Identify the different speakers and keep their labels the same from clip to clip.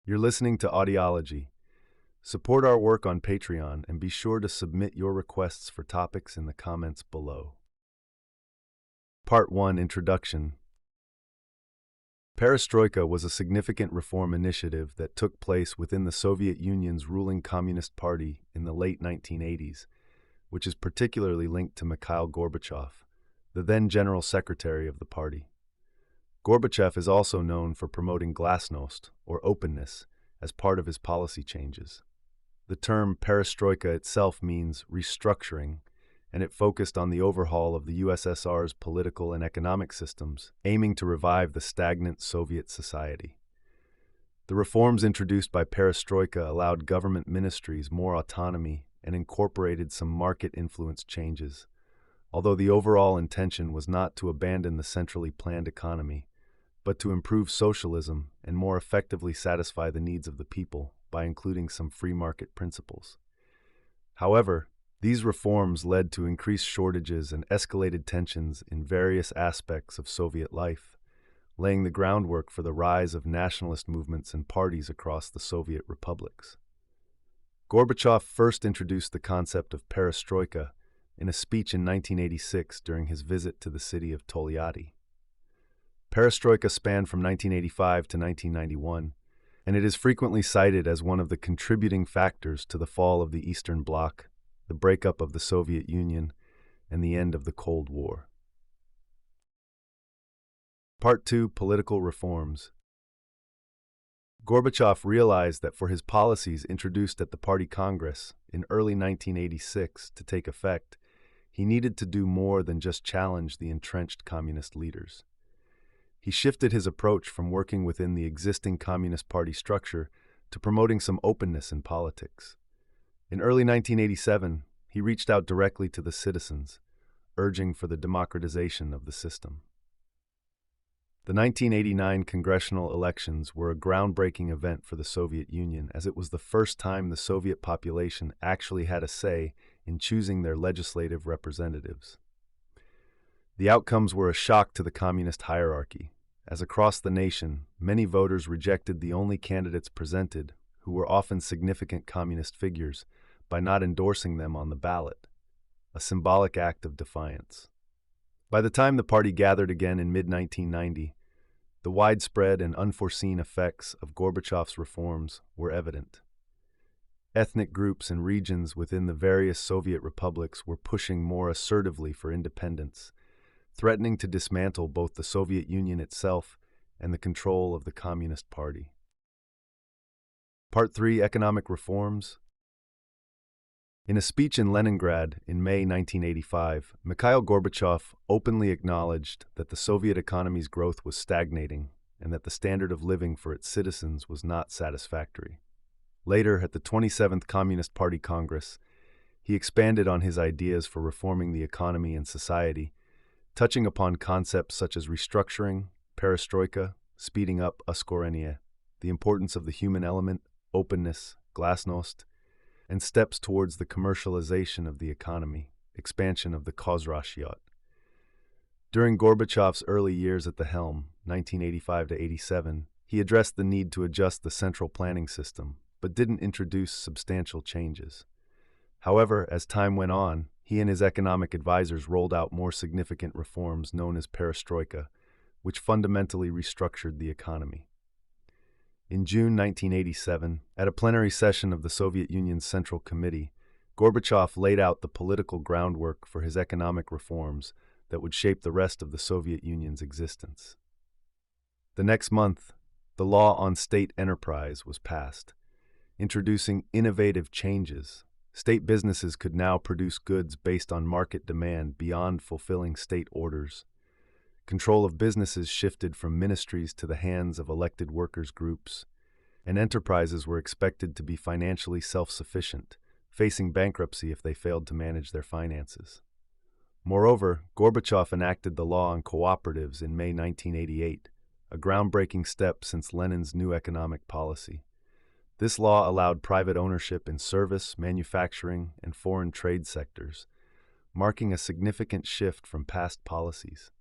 Speaker 1: You're listening to Audiology. Support our work on Patreon and be sure to submit your requests for topics in the comments below. Part 1 Introduction. Perestroika was a significant reform initiative that took place within the Soviet Union's ruling Communist Party in the late 1980s, which is particularly linked to Mikhail Gorbachev, the then General Secretary of the party. Gorbachev is also known for promoting glasnost, or openness, as part of his policy changes. The term perestroika itself means restructuring, and it focused on the overhaul of the USSR's political and economic systems, aiming to revive the stagnant Soviet society. The reforms introduced by perestroika allowed government ministries more autonomy and incorporated some market-influenced changes, although the overall intention was not to abandon the centrally planned economy, but to improve socialism and more effectively satisfy the needs of the people by including some free market principles. However, these reforms led to increased shortages and escalated tensions in various aspects of Soviet life, laying the groundwork for the rise of nationalist movements and parties across the Soviet republics. Gorbachev first introduced the concept of perestroika in a speech in 1986 during his visit to the city of Tolyatti. Perestroika spanned from 1985 to 1991, and it is frequently cited as one of the contributing factors to the fall of the Eastern Bloc, the breakup of the Soviet Union, and the end of the Cold War. Part 2 Political Reforms. Gorbachev realized that for his policies introduced at the Party Congress in early 1986 to take effect, he needed to do more than just challenge the entrenched communist leaders. He shifted his approach from working within the existing Communist Party structure to promoting some openness in politics. In early 1987, he reached out directly to the citizens, urging for the democratization of the system. The 1989 congressional elections were a groundbreaking event for the Soviet Union, as it was the first time the Soviet population actually had a say in choosing their legislative representatives. The outcomes were a shock to the communist hierarchy, as across the nation, many voters rejected the only candidates presented, who were often significant communist figures, by not endorsing them on the ballot, a symbolic act of defiance. By the time the party gathered again in mid-1990, the widespread and unforeseen effects of Gorbachev's reforms were evident. Ethnic groups and regions within the various Soviet republics were pushing more assertively for independence, threatening to dismantle both the Soviet Union itself and the control of the Communist Party. Part 3 Economic Reforms. In a speech in Leningrad in May 1985, Mikhail Gorbachev openly acknowledged that the Soviet economy's growth was stagnating and that the standard of living for its citizens was not satisfactory. Later, at the 27th Communist Party Congress, he expanded on his ideas for reforming the economy and society, touching upon concepts such as restructuring, perestroika, speeding up uskorenie, the importance of the human element, openness, glasnost, and steps towards the commercialization of the economy, expansion of the Khozraschyot. During Gorbachev's early years at the helm, 1985 to 87, he addressed the need to adjust the central planning system, but didn't introduce substantial changes. However, as time went on, he and his economic advisors rolled out more significant reforms known as perestroika, which fundamentally restructured the economy. In June 1987, at a plenary session of the Soviet Union's Central Committee, Gorbachev laid out the political groundwork for his economic reforms that would shape the rest of the Soviet Union's existence. The next month, the Law on State Enterprise was passed, introducing innovative changes. State businesses could now produce goods based on market demand beyond fulfilling state orders. Control of businesses shifted from ministries to the hands of elected workers' groups, and enterprises were expected to be financially self-sufficient, facing bankruptcy if they failed to manage their finances. Moreover, Gorbachev enacted the law on cooperatives in May 1988, a groundbreaking step since Lenin's new economic policy. This law allowed private ownership in service, manufacturing, and foreign trade sectors, marking a significant shift from past policies.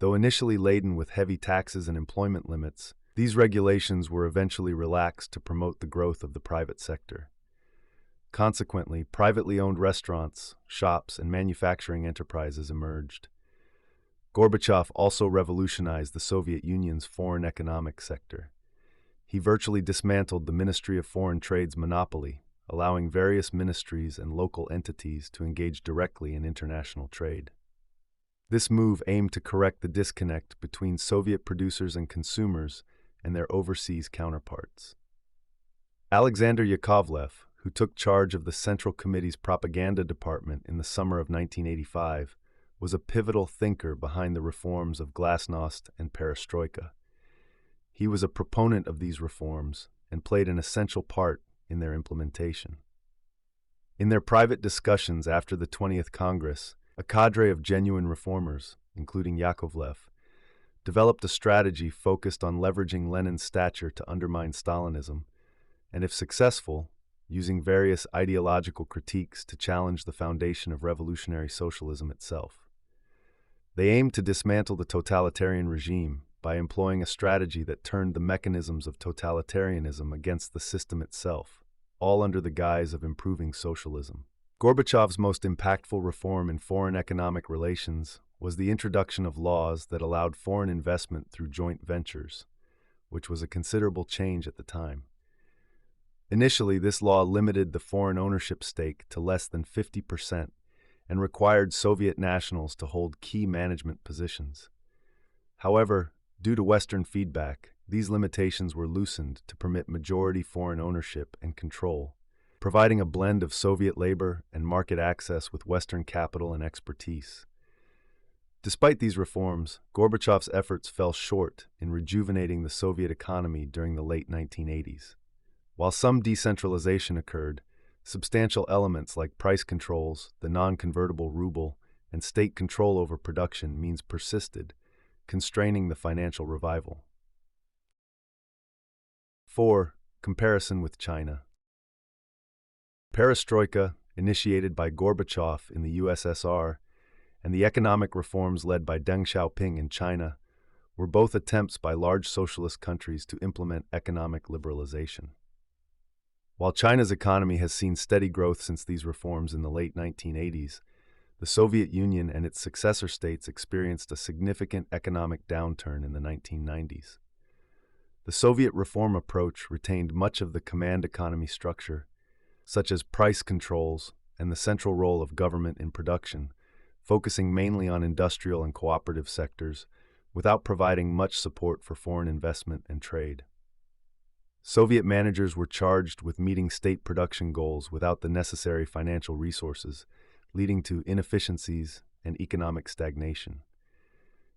Speaker 1: Though initially laden with heavy taxes and employment limits, These regulations were eventually relaxed to promote the growth of the private sector. Consequently, privately owned restaurants, shops, and manufacturing enterprises emerged. Gorbachev also revolutionized the Soviet Union's foreign economic sector. He virtually dismantled the Ministry of Foreign Trade's monopoly, allowing various ministries and local entities to engage directly in international trade. This move aimed to correct the disconnect between Soviet producers and consumers and their overseas counterparts. Alexander Yakovlev, who took charge of the Central Committee's propaganda department in the summer of 1985, was a pivotal thinker behind the reforms of Glasnost and Perestroika. He was a proponent of these reforms and played an essential part in their implementation. In their private discussions after the 20th Congress, a cadre of genuine reformers, including Yakovlev, developed a strategy focused on leveraging Lenin's stature to undermine Stalinism, and if successful, using various ideological critiques to challenge the foundation of revolutionary socialism itself. They aimed to dismantle the totalitarian regime by employing a strategy that turned the mechanisms of totalitarianism against the system itself, all under the guise of improving socialism. Gorbachev's most impactful reform in foreign economic relations was the introduction of laws that allowed foreign investment through joint ventures, which was a considerable change at the time. Initially, this law limited the foreign ownership stake to less than 50% and required Soviet nationals to hold key management positions. However, due to Western feedback, these limitations were loosened to permit majority foreign ownership and control, providing a blend of Soviet labor and market access with Western capital and expertise. Despite these reforms, Gorbachev's efforts fell short in rejuvenating the Soviet economy during the late 1980s. While some decentralization occurred, substantial elements like price controls, the non-convertible ruble, and state control over production means persisted, constraining the financial revival. 4. Comparison with China. Perestroika, initiated by Gorbachev in the USSR, and the economic reforms led by Deng Xiaoping in China were both attempts by large socialist countries to implement economic liberalization. While China's economy has seen steady growth since these reforms in the late 1980s, the Soviet Union and its successor states experienced a significant economic downturn in the 1990s. The Soviet reform approach retained much of the command economy structure, such as price controls and the central role of government in production, focusing mainly on industrial and cooperative sectors, without providing much support for foreign investment and trade. Soviet managers were charged with meeting state production goals without the necessary financial resources, leading to inefficiencies and economic stagnation.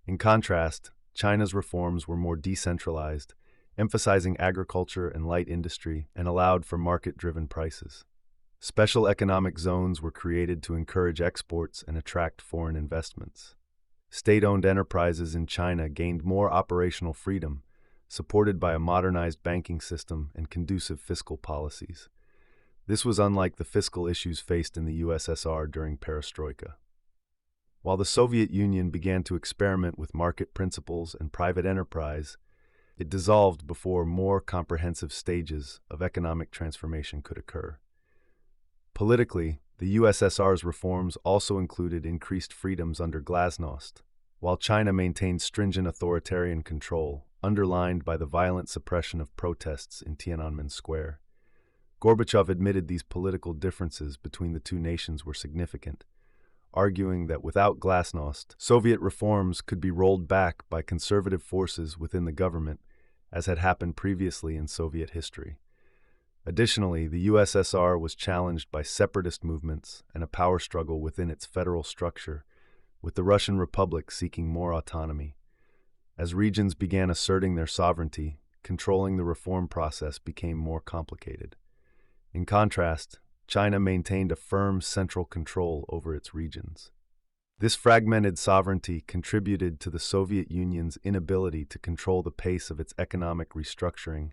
Speaker 1: In contrast, China's reforms were more decentralized, emphasizing agriculture and light industry, and allowed for market-driven prices. Special economic zones were created to encourage exports and attract foreign investments. State-owned enterprises in China gained more operational freedom, supported by a modernized banking system and conducive fiscal policies. This was unlike the fiscal issues faced in the USSR during Perestroika. While the Soviet Union began to experiment with market principles and private enterprise, it dissolved before more comprehensive stages of economic transformation could occur. Politically, the USSR's reforms also included increased freedoms under Glasnost, while China maintained stringent authoritarian control, underlined by the violent suppression of protests in Tiananmen Square. Gorbachev admitted these political differences between the two nations were significant, arguing that without Glasnost, Soviet reforms could be rolled back by conservative forces within the government, as had happened previously in Soviet history. Additionally, the USSR was challenged by separatist movements and a power struggle within its federal structure, with the Russian Republic seeking more autonomy. As regions began asserting their sovereignty, controlling the reform process became more complicated. In contrast, China maintained a firm central control over its regions. This fragmented sovereignty contributed to the Soviet Union's inability to control the pace of its economic restructuring,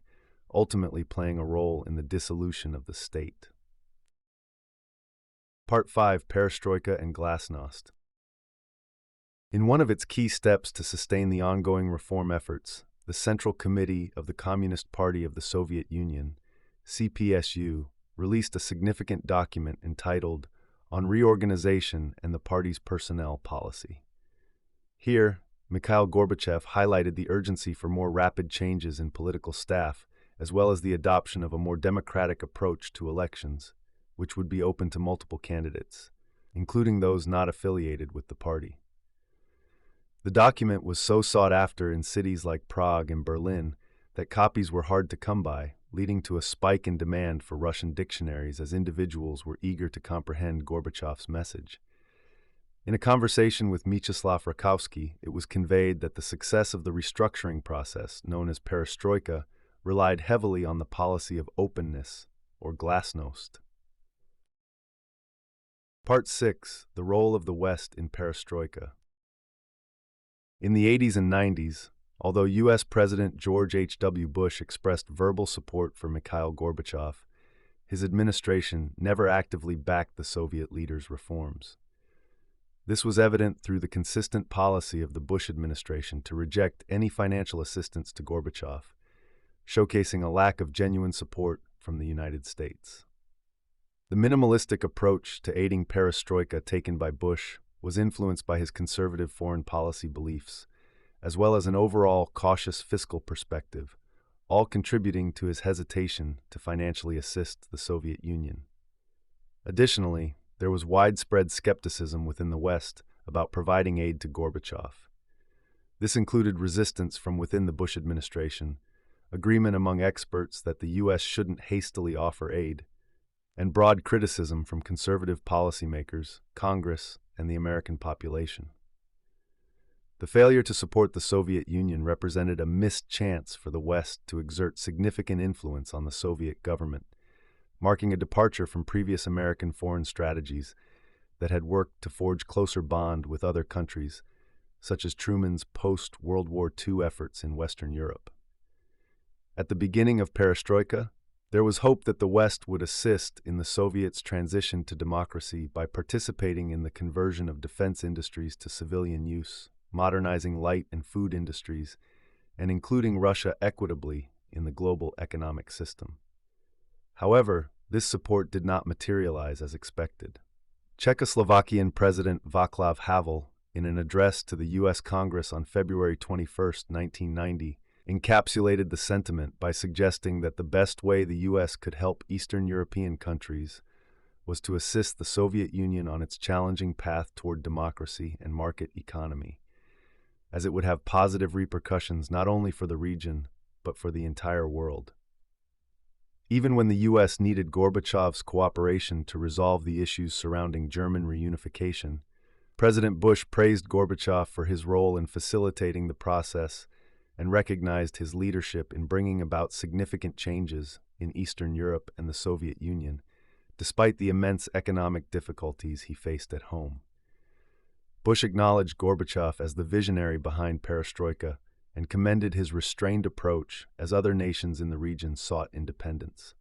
Speaker 1: ultimately playing a role in the dissolution of the state. Part 5. Perestroika and Glasnost. In one of its key steps to sustain the ongoing reform efforts, the Central Committee of the Communist Party of the Soviet Union, CPSU, released a significant document entitled On Reorganization and the Party's Personnel Policy. Here, Mikhail Gorbachev highlighted the urgency for more rapid changes in political staff, as well as the adoption of a more democratic approach to elections, which would be open to multiple candidates, including those not affiliated with the party. The document was so sought after in cities like Prague and Berlin that copies were hard to come by, leading to a spike in demand for Russian dictionaries as individuals were eager to comprehend Gorbachev's message. In a conversation with Mieczyslaw Rakowski, it was conveyed that the success of the restructuring process, known as Perestroika, relied heavily on the policy of openness, or glasnost. Part 6. The Role of the West in Perestroika. In the 80s and 90s, although U.S. President George H.W. Bush expressed verbal support for Mikhail Gorbachev, his administration never actively backed the Soviet leader's reforms. This was evident through the consistent policy of the Bush administration to reject any financial assistance to Gorbachev, showcasing a lack of genuine support from the United States. The minimalistic approach to aiding Perestroika taken by Bush was influenced by his conservative foreign policy beliefs, as well as an overall cautious fiscal perspective, all contributing to his hesitation to financially assist the Soviet Union. Additionally, there was widespread skepticism within the West about providing aid to Gorbachev. This included resistance from within the Bush administration, agreement among experts that the U.S. shouldn't hastily offer aid, and broad criticism from conservative policymakers, Congress, and the American population. The failure to support the Soviet Union represented a missed chance for the West to exert significant influence on the Soviet government, marking a departure from previous American foreign strategies that had worked to forge closer bond with other countries, such as Truman's post-World War II efforts in Western Europe. At the beginning of Perestroika, there was hope that the West would assist in the Soviets' transition to democracy by participating in the conversion of defense industries to civilian use, modernizing light and food industries, and including Russia equitably in the global economic system. However, this support did not materialize as expected. Czechoslovakian President Václav Havel, in an address to the U.S. Congress on February 21, 1990, encapsulated the sentiment by suggesting that the best way the U.S. could help Eastern European countries was to assist the Soviet Union on its challenging path toward democracy and market economy, as it would have positive repercussions not only for the region, but for the entire world. Even when the U.S. needed Gorbachev's cooperation to resolve the issues surrounding German reunification, President Bush praised Gorbachev for his role in facilitating the process and recognized his leadership in bringing about significant changes in Eastern Europe and the Soviet Union, despite the immense economic difficulties he faced at home. Bush acknowledged Gorbachev as the visionary behind Perestroika and commended his restrained approach as other nations in the region sought independence.